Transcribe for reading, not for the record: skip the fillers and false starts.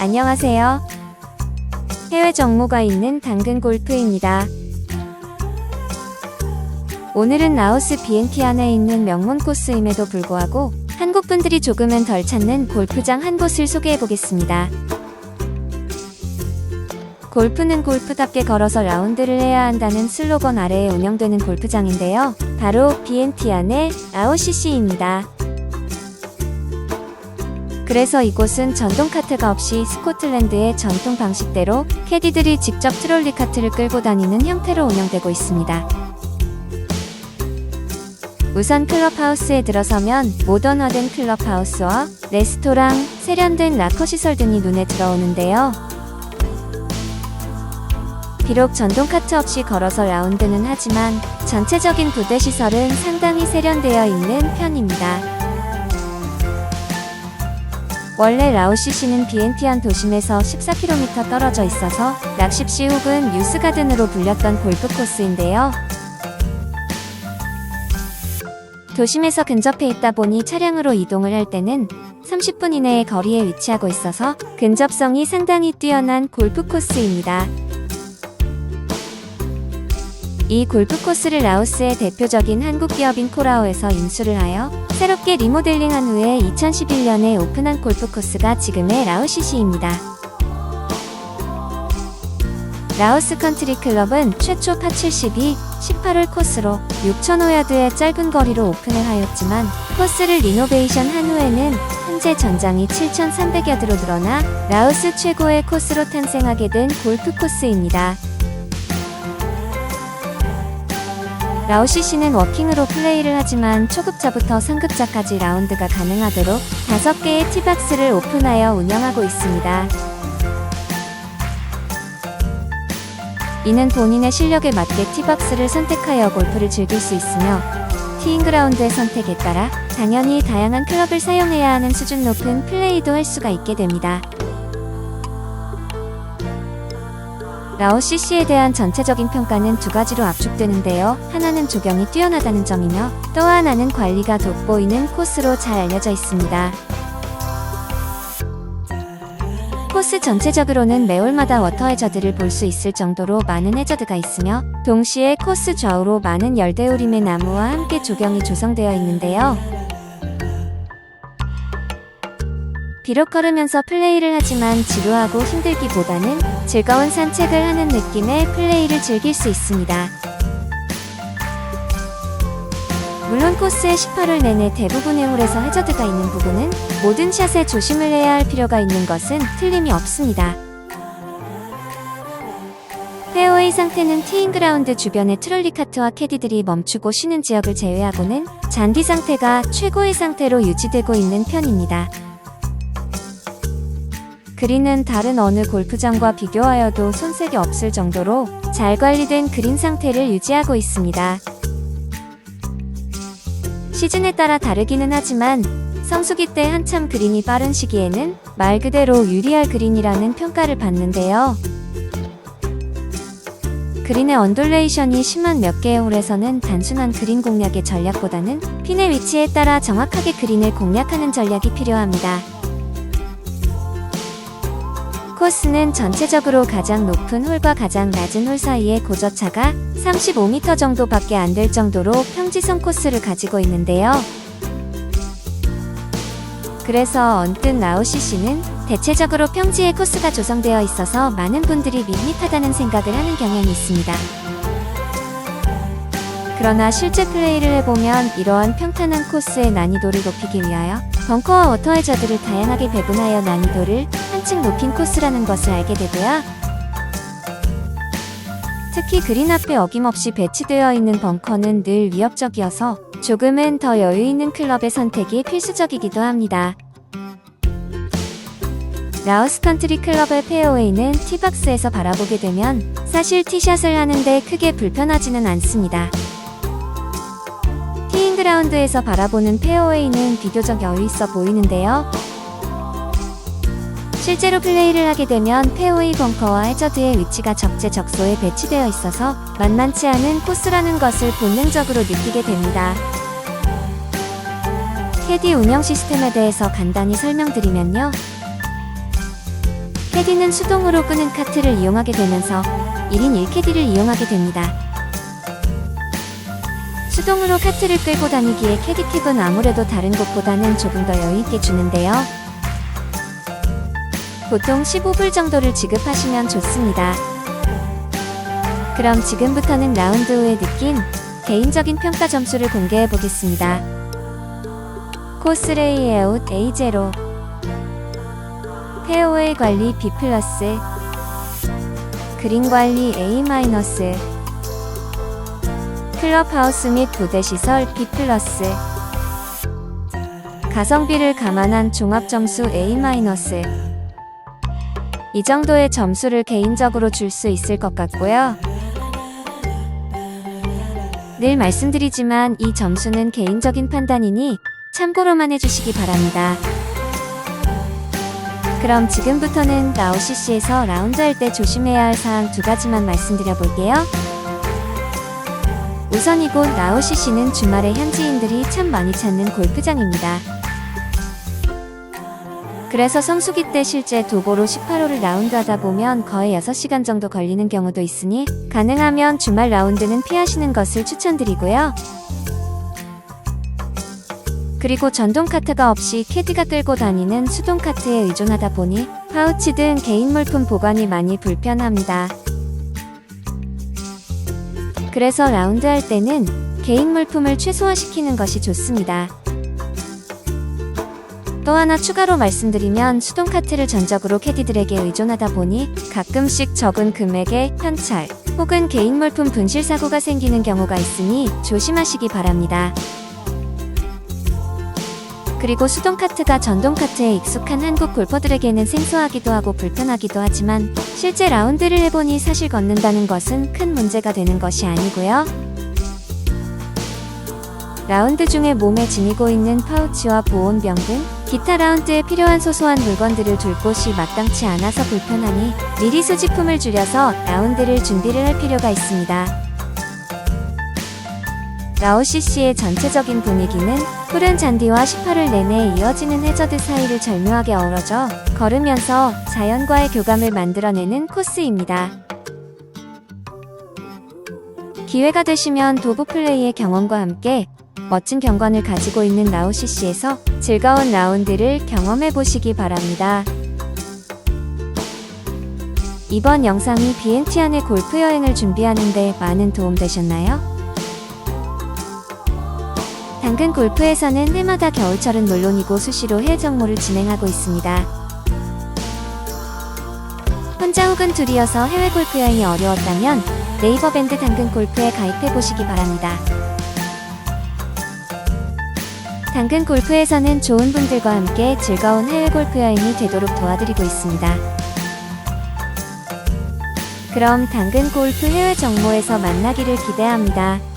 안녕하세요. 해외 정모가 있는 당근 골프입니다. 오늘은 라오스 비엔티안에 있는 명문 코스임에도 불구하고 한국 분들이 조금은 덜 찾는 골프장 한 곳을 소개해 보겠습니다. 골프는 골프답게 걸어서 라운드를 해야 한다는 슬로건 아래에 운영되는 골프장인데요. 바로 비엔티안의 라오CC입니다. 그래서 이곳은 전동 카트가 없이 스코틀랜드의 전통 방식대로 캐디들이 직접 트롤리 카트를 끌고 다니는 형태로 운영되고 있습니다. 우선 클럽하우스에 들어서면 모던화된 클럽하우스와 레스토랑, 세련된 라커 시설 등이 눈에 들어오는데요. 비록 전동 카트 없이 걸어서 라운드는 하지만 전체적인 부대 시설은 상당히 세련되어 있는 편입니다. 원래 라오CC는 비엔티안 도심에서 14km 떨어져 있어서 락십시 혹은 뉴스가든으로 불렸던 골프 코스인데요. 도심에서 근접해 있다 보니 차량으로 이동을 할 때는 30분 이내의 거리에 위치하고 있어서 근접성이 상당히 뛰어난 골프 코스입니다. 이 골프 코스를 라오스의 대표적인 한국 기업인 코라오에서 인수를 하여 새롭게 리모델링한 후에 2011년에 오픈한 골프 코스가 지금의 라오CC입니다. 라오스 컨트리 클럽은 최초 파72, 18홀 코스로 6,000호야드의 짧은 거리로 오픈을 하였지만 코스를 리노베이션 한 후에는 현재 전장이 7,300야드로 늘어나 라오스 최고의 코스로 탄생하게 된 골프 코스입니다. 라오CC는 워킹으로 플레이를 하지만 초급자부터 상급자까지 라운드가 가능하도록 5개의 티박스를 오픈하여 운영하고 있습니다. 이는 본인의 실력에 맞게 티박스를 선택하여 골프를 즐길 수 있으며 티잉그라운드의 선택에 따라 당연히 다양한 클럽을 사용해야 하는 수준 높은 플레이도 할 수가 있게 됩니다. 라오CC에 대한 전체적인 평가는 두 가지로 압축되는데요. 하나는 조경이 뛰어나다는 점이며 또 하나는 관리가 돋보이는 코스로 잘 알려져 있습니다. 코스 전체적으로는 매홀마다 워터 해저드를 볼 수 있을 정도로 많은 해저드가 있으며 동시에 코스 좌우로 많은 열대우림의 나무와 함께 조경이 조성되어 있는데요. 비록 걸으면서 플레이를 하지만 지루하고 힘들기보다는 즐거운 산책을 하는 느낌의 플레이를 즐길 수 있습니다. 물론 코스의 18홀 내내 대부분의 홀에서 해저드가 있는 부분은 모든 샷에 조심을 해야 할 필요가 있는 것은 틀림이 없습니다. 페어웨이 상태는 티잉그라운드 주변의 트롤리 카트와 캐디들이 멈추고 쉬는 지역을 제외하고는 잔디 상태가 최고의 상태로 유지되고 있는 편입니다. 그린은 다른 어느 골프장과 비교하여도 손색이 없을 정도로 잘 관리된 그린 상태를 유지하고 있습니다. 시즌에 따라 다르기는 하지만 성수기 때 한참 그린이 빠른 시기에는 말 그대로 유리할 그린이라는 평가를 받는데요. 그린의 언듈레이션이 심한 몇 개의 홀에서는 단순한 그린 공략의 전략보다는 핀의 위치에 따라 정확하게 그린을 공략하는 전략이 필요합니다. 코스는 전체적으로 가장 높은 홀과 가장 낮은 홀 사이의 고저차가 35m 정도밖에 안 될 정도로 평지성 코스를 가지고 있는데요. 그래서 언뜻 라오CC는 대체적으로 평지의 코스가 조성되어 있어서 많은 분들이 밋밋하다는 생각을 하는 경향이 있습니다. 그러나 실제 플레이를 해보면 이러한 평탄한 코스의 난이도를 높이기 위하여 벙커와 워터 해저드를 다양하게 배분하여 난이도를 한층 높인 코스라는 것을 알게 되고요. 특히 그린 앞에 어김없이 배치되어 있는 벙커는 늘 위협적이어서 조금은 더 여유 있는 클럽의 선택이 필수적이기도 합니다. 라오스 컨트리 클럽의 페어웨이는 티박스에서 바라보게 되면 사실 티샷을 하는데 크게 불편하지는 않습니다. 티잉그라운드에서 바라보는 페어웨이는 비교적 여유있어 보이는데요. 실제로 플레이를 하게 되면 페어웨이 벙커와 해저드의 위치가 적재적소에 배치되어 있어서 만만치 않은 코스라는 것을 본능적으로 느끼게 됩니다. 캐디 운영 시스템에 대해서 간단히 설명드리면요. 캐디는 수동으로 끄는 카트를 이용하게 되면서 1인 1캐디를 이용하게 됩니다. 수동으로 카트를 끌고 다니기에 캐디 팁은 아무래도 다른 곳보다는 조금 더 여유있게 주는데요. 보통 15불 정도를 지급하시면 좋습니다. 그럼 지금부터는 라운드 후에 느낀 개인적인 평가 점수를 공개해 보겠습니다. 코스 레이아웃 A0, 페어웨이 관리 B+, 그린 관리 A-, 클럽하우스 및 부대시설 B+, 가성비를 감안한 종합점수 A-. 이 정도의 점수를 개인적으로 줄 수 있을 것 같고요. 늘 말씀드리지만 이 점수는 개인적인 판단이니 참고로만 해주시기 바랍니다. 그럼 지금부터는 라오CC에서 라운드 할 때 조심해야 할 사항 2가지만 말씀드려 볼게요. 우선 이곳 라오CC는 주말에 현지인들이 참 많이 찾는 골프장입니다. 그래서 성수기 때 실제 도보로 18홀을 라운드 하다 보면 거의 6시간 정도 걸리는 경우도 있으니 가능하면 주말 라운드는 피하시는 것을 추천드리고요. 그리고 전동 카트가 없이 캐디가 끌고 다니는 수동 카트에 의존하다 보니 파우치 등 개인 물품 보관이 많이 불편합니다. 그래서 라운드 할 때는 개인 물품을 최소화시키는 것이 좋습니다. 또 하나 추가로 말씀드리면 수동 카트를 전적으로 캐디들에게 의존하다 보니 가끔씩 적은 금액의 현찰 혹은 개인 물품 분실 사고가 생기는 경우가 있으니 조심하시기 바랍니다. 그리고 수동 카트가 전동 카트에 익숙한 한국 골퍼들에게는 생소하기도 하고 불편하기도 하지만 실제 라운드를 해보니 사실 걷는다는 것은 큰 문제가 되는 것이 아니고요. 라운드 중에 몸에 지니고 있는 파우치와 보온병 등 기타 라운드에 필요한 소소한 물건들을 둘 곳이 마땅치 않아서 불편하니 미리 소지품을 줄여서 라운드를 준비를 할 필요가 있습니다. 라오CC의 전체적인 분위기는 푸른 잔디와 18홀 내내 이어지는 해저드 사이를 절묘하게 어우러져 걸으면서 자연과의 교감을 만들어내는 코스입니다. 기회가 되시면 도보 플레이의 경험과 함께 멋진 경관을 가지고 있는 라오CC에서 즐거운 라운드를 경험해 보시기 바랍니다. 이번 영상이 비엔티안의 골프 여행을 준비하는 데 많은 도움 되셨나요? 당근 골프에서는 해마다 겨울철은 물론이고 수시로 해외 정모를 진행하고 있습니다. 혼자 혹은 둘이어서 해외 골프 여행이 어려웠다면 네이버 밴드 당근 골프에 가입해 보시기 바랍니다. 당근 골프에서는 좋은 분들과 함께 즐거운 해외 골프 여행이 되도록 도와드리고 있습니다. 그럼 당근 골프 해외 정모에서 만나기를 기대합니다.